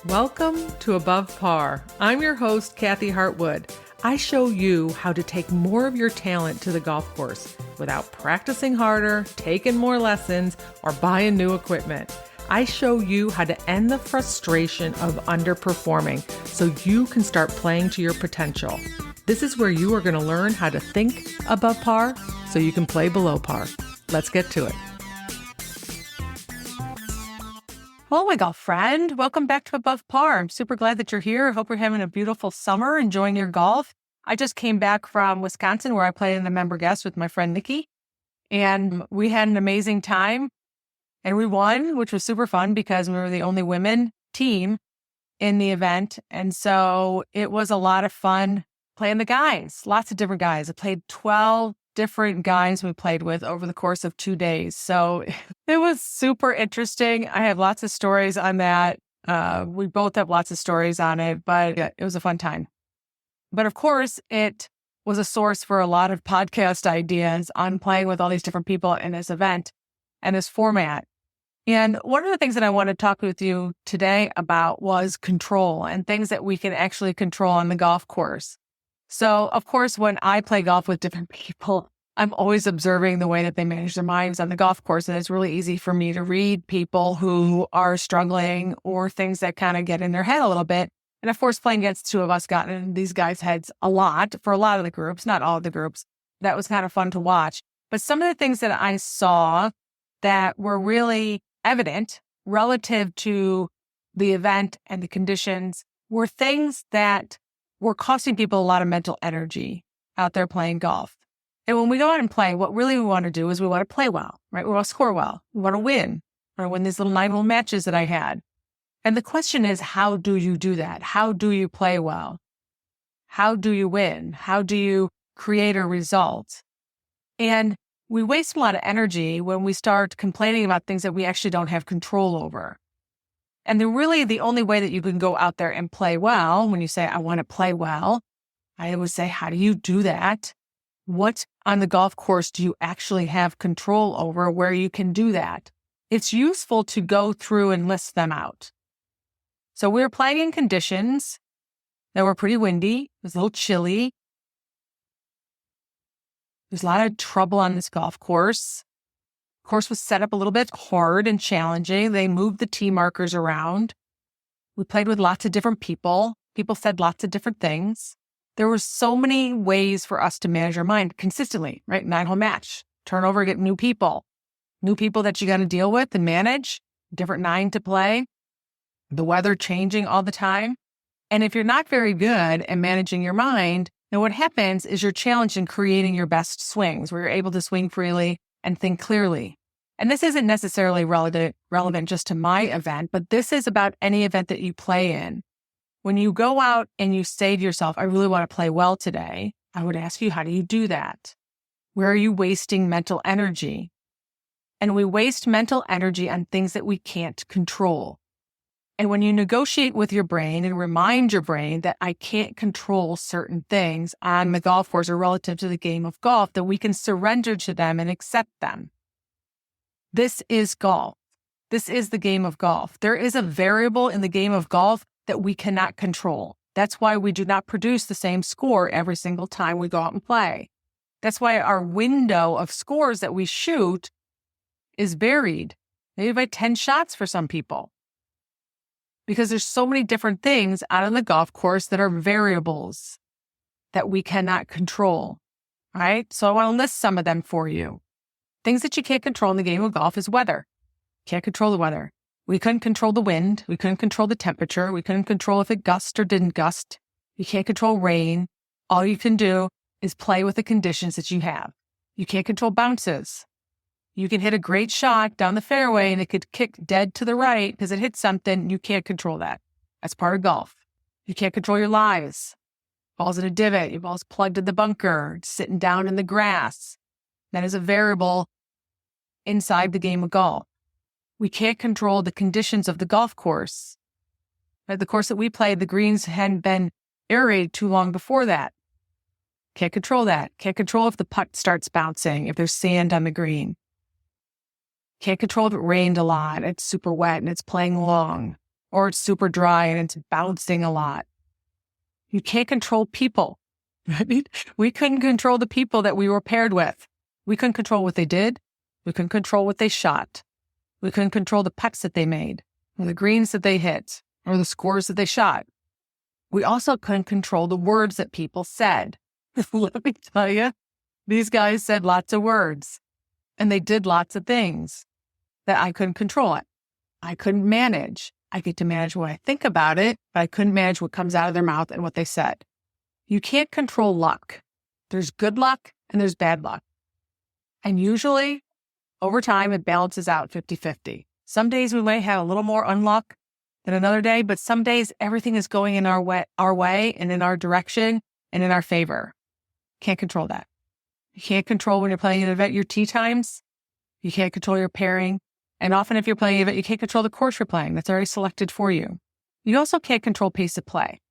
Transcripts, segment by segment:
Welcome to Above Par. I'm your host, Kathy Hartwood. I show you how to take more of your talent to the golf course without practicing harder, taking more lessons, or buying new equipment. I show you how to end the frustration of underperforming so you can start playing to your potential. This is where you are going to learn how to think above par so you can play below par. Let's get to it. Hello, my golf friend. Welcome back to Above Par. I'm super glad that you're here. I hope you're having a beautiful summer, enjoying your golf. I just came back from Wisconsin where I played in the member guest with my friend Nikki, and we had an amazing time, and we won, which was super fun because we were the only women team in the event, and so it was a lot of fun playing the guys, lots of different guys. I played 12 different guys we played with over the course of 2 days. So it was super interesting. I have lots of stories on that. We both have lots of stories on it, but it was a fun time. But of course, it was a source for a lot of podcast ideas on playing with all these different people in this event and this format. And one of the things that I want to talk with you today about was control and things that we can actually control on the golf course. So, of course, when I play golf with different people, I'm always observing the way that they manage their minds on the golf course. And it's really easy for me to read people who are struggling or things that kind of get in their head a little bit. And of course, playing against two of us got in these guys' heads a lot for a lot of the groups, not all of the groups. That was kind of fun to watch. But some of the things that I saw that were really evident relative to the event and the conditions were things that were costing people a lot of mental energy out there playing golf. And when we go out and play, what really we want to do is we want to play well, right? We want to score well. We want to win. Or win these little 9-hole matches that I had. And the question is, how do you do that? How do you play well? How do you win? How do you create a result? And we waste a lot of energy when we start complaining about things that we actually don't have control over. And the only way that you can go out there and play well, when you say, I want to play well, I always say, how do you do that? What on the golf course do you actually have control over where you can do that? It's useful to go through and list them out. So we were playing in conditions that were pretty windy. It was a little chilly. There's a lot of trouble on this golf course. The course was set up a little bit hard and challenging. They moved the tee markers around. We played with lots of different people. People said lots of different things. There were so many ways for us to manage our mind consistently, right? 9-hole match, turn over, get new people that you got to deal with and manage, different 9 to play, the weather changing all the time. And if you're not very good at managing your mind, then what happens is you're challenged in creating your best swings where you're able to swing freely and think clearly. And this isn't necessarily relevant just to my event, but this is about any event that you play in. When you go out and you say to yourself, I really want to play well today, I would ask you, how do you do that? Where are you wasting mental energy? And we waste mental energy on things that we can't control. And when you negotiate with your brain and remind your brain that I can't control certain things on the golf course or relative to the game of golf, that we can surrender to them and accept them. This is golf. This is the game of golf. There is a variable in the game of golf that we cannot control. That's why we do not produce the same score every single time we go out and play. That's why our window of scores that we shoot is varied, maybe by 10 shots for some people. Because there's so many different things out on the golf course that are variables that we cannot control, right? So I want to list some of them for you. Things that you can't control in the game of golf is weather. Can't control the weather. We couldn't control the wind. We couldn't control the temperature. We couldn't control if it gusted or didn't gust. You can't control rain. All you can do is play with the conditions that you have. You can't control bounces. You can hit a great shot down the fairway and it could kick dead to the right because it hit something. You can't control that. That's part of golf. You can't control your lies. Ball's in a divot. Your ball's plugged in the bunker, sitting down in the grass. That is a variable inside the game of golf. We can't control the conditions of the golf course. At the course that we played, the greens hadn't been aerated too long before that. Can't control that. Can't control if the putt starts bouncing, if there's sand on the green. Can't control if it rained a lot, it's super wet and it's playing long. or it's super dry and it's bouncing a lot. You can't control people. Right? We couldn't control the people that we were paired with. We couldn't control what they did. We couldn't control what they shot. We couldn't control the putts that they made, or the greens that they hit, or the scores that they shot. We also couldn't control the words that people said. Let me tell you, these guys said lots of words, and they did lots of things that I couldn't control. I couldn't manage. I get to manage what I think about it, but I couldn't manage what comes out of their mouth and what they said. You can't control luck. There's good luck and there's bad luck. And usually, over time, it balances out 50-50. Some days we may have a little more unluck than another day, but some days everything is going in our way and in our direction and in our favor. Can't control that. You can't control when you're playing an event, your tee times. You can't control your pairing. And often if you're playing an event, you can't control the course you're playing. That's already selected for you. You also can't control pace of play.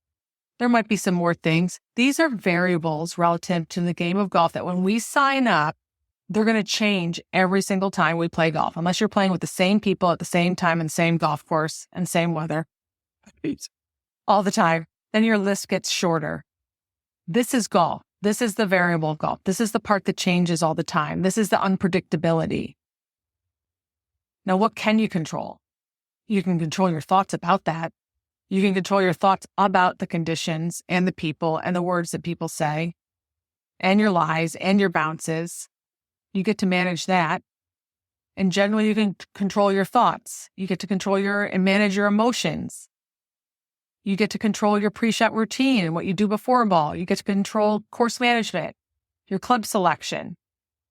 There might be some more things. These are variables relative to the game of golf that when we sign up, they're going to change every single time we play golf, unless you're playing with the same people at the same time and the same golf course and same weather all the time. Then your list gets shorter. This is golf. This is the variable of golf. This is the part that changes all the time. This is the unpredictability. Now, what can you control? You can control your thoughts about that. You can control your thoughts about the conditions and the people and the words that people say and your lies and your bounces. You get to manage that. And generally, you can control your thoughts. You get to control and manage your emotions. You get to control your pre-shot routine and what you do before a ball. You get to control course management, your club selection,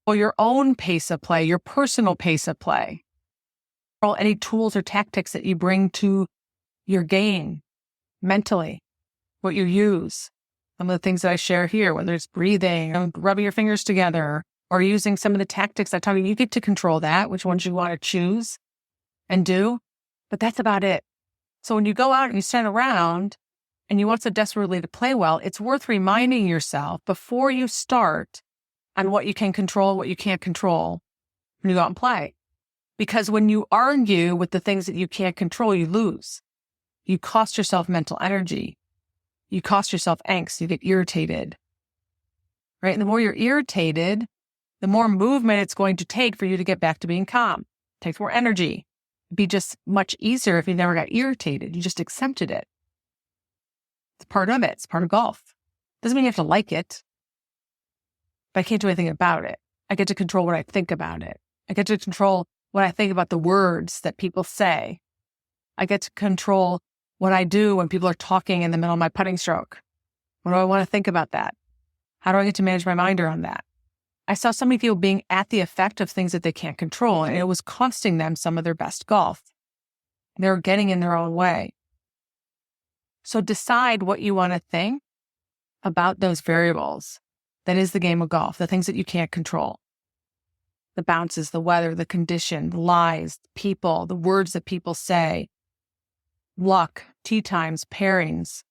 or your own pace of play, your personal pace of play. Control any tools or tactics that you bring to your game mentally, what you use. Some of the things that I share here, whether it's breathing, rubbing your fingers together, or using some of the tactics I tell you, you get to control that, which ones you want to choose and do. But that's about it. So when you go out and you stand around and you want so desperately to play well, it's worth reminding yourself before you start on what you can control, what you can't control when you go out and play. Because when you argue with the things that you can't control, you lose. You cost yourself mental energy. You cost yourself angst. You get irritated. Right? And the more you're irritated, the more movement it's going to take for you to get back to being calm. It takes more energy. It'd be just much easier if you never got irritated. You just accepted it. It's part of it. It's part of golf. Doesn't mean you have to like it, but I can't do anything about it. I get to control what I think about it. I get to control what I think about the words that people say. I get to control what I do when people are talking in the middle of my putting stroke. What do I want to think about that? How do I get to manage my mind around that? I saw so many people being at the effect of things that they can't control, and it was costing them some of their best golf. They were getting in their own way. So decide what you want to think about those variables. That is the game of golf, the things that you can't control. The bounces, the weather, the condition, the lies, the people, the words that people say, luck, tee times, pairings,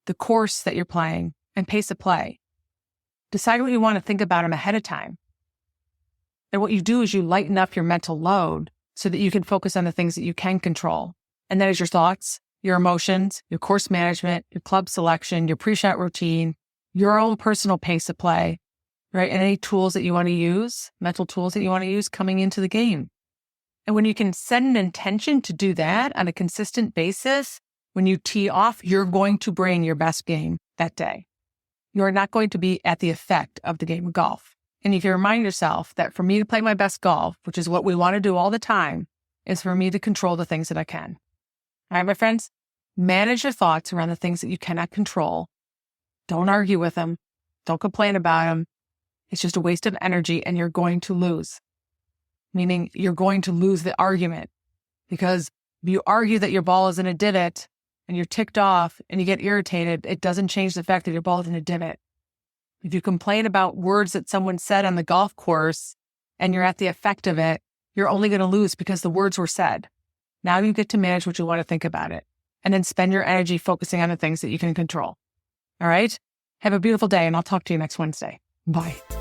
the course that you're playing, and pace of play. Decide what you want to think about them ahead of time. And what you do is you lighten up your mental load so that you can focus on the things that you can control. And that is your thoughts, your emotions, your course management, your club selection, your pre-shot routine, your own personal pace of play, right? And any tools that you want to use, mental tools that you want to use coming into the game. And when you can set an intention to do that on a consistent basis, when you tee off, you're going to bring your best game that day. You're not going to be at the effect of the game of golf. And you can remind yourself that for me to play my best golf, which is what we want to do all the time, is for me to control the things that I can. All right, my friends, manage your thoughts around the things that you cannot control. Don't argue with them. Don't complain about them. It's just a waste of energy and you're going to lose. Meaning you're going to lose the argument because if you argue that your ball is in a divot and you're ticked off and you get irritated, it doesn't change the fact that your ball is in a divot. If you complain about words that someone said on the golf course and you're at the effect of it, you're only going to lose because the words were said. Now you get to manage what you want to think about it and then spend your energy focusing on the things that you can control. All right? Have a beautiful day and I'll talk to you next Wednesday. Bye.